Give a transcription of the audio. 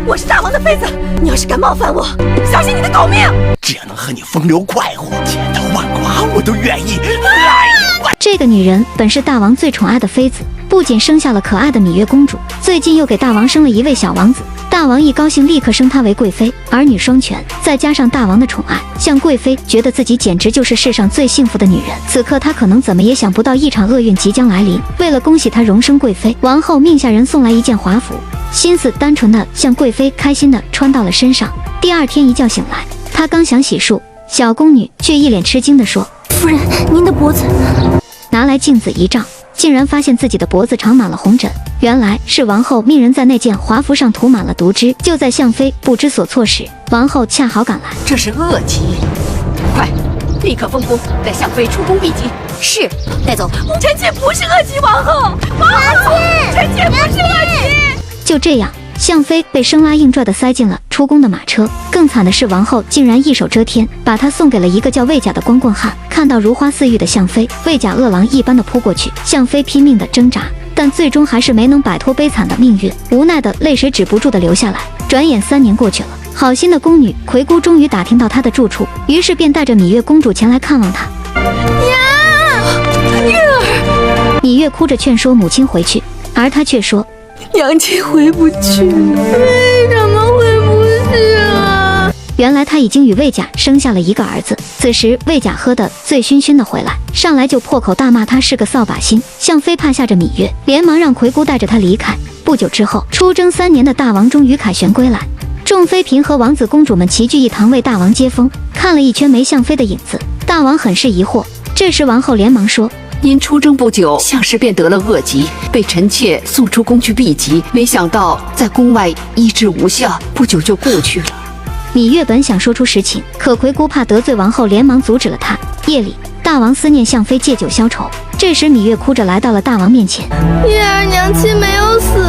我是大王的妃子，你要是敢冒犯我，小心你的狗命！只要能和你风流快活，千刀万剐我都愿意。来吧！这个女人本是大王最宠爱的妃子，不仅生下了可爱的芈月公主，最近又给大王生了一位小王子。大王一高兴，立刻升她为贵妃，儿女双全，再加上大王的宠爱，向贵妃觉得自己简直就是世上最幸福的女人。此刻她可能怎么也想不到一场厄运即将来临。为了恭喜她荣升贵妃，王后命下人送来一件华服，心思单纯的向贵妃开心的穿到了身上。第二天一觉醒来，她刚想洗漱，小宫女却一脸吃惊地说：“夫人，您的脖子。”拿来镜子一照，竟然发现自己的脖子长满了红疹。原来是王后命人在那件华服上涂满了毒汁。就在向妃不知所措时，王后恰好赶来。这是恶疾，快，立刻封宫，带向妃出宫避疾。是，带走。臣妾不是恶疾，王后，王后，臣妾不是恶疾。就这样，向妃被生拉硬拽地塞进了出宫的马车。更惨的是，王后竟然一手遮天，把她送给了一个叫魏甲的光棍汉。看到如花似玉的向妃，魏甲饿狼一般的扑过去，向妃拼命地挣扎，但最终还是没能摆脱悲惨的命运，无奈的泪水止不住的流下来。转眼3年过去了，好心的宫女葵姑终于打听到她的住处，于是便带着芈月公主前来看望她。月儿，芈月哭着劝说母亲回去，而她却说：“娘亲回不去了。为什么回不去啊？”原来她已经与魏甲生下了一个儿子。此时魏甲喝得醉醺醺的回来，上来就破口大骂他是个扫把星。向妃怕吓着芈月，连忙让葵姑带着他离开。不久之后，出征3年的大王终于凯旋归来，众妃嫔和王子公主们齐聚一堂为大王接风。看了一圈没向妃的影子，大王很是疑惑。这时王后连忙说：“您出征不久，向氏便得了恶疾，被臣妾送出宫去避疾，没想到在宫外医治无效，不久就故去了。”芈月本想说出实情，可葵姑怕得罪王后，连忙阻止了她。夜里，大王思念向妃，借酒消愁。这时芈月哭着来到了大王面前：“月儿娘亲没有死。”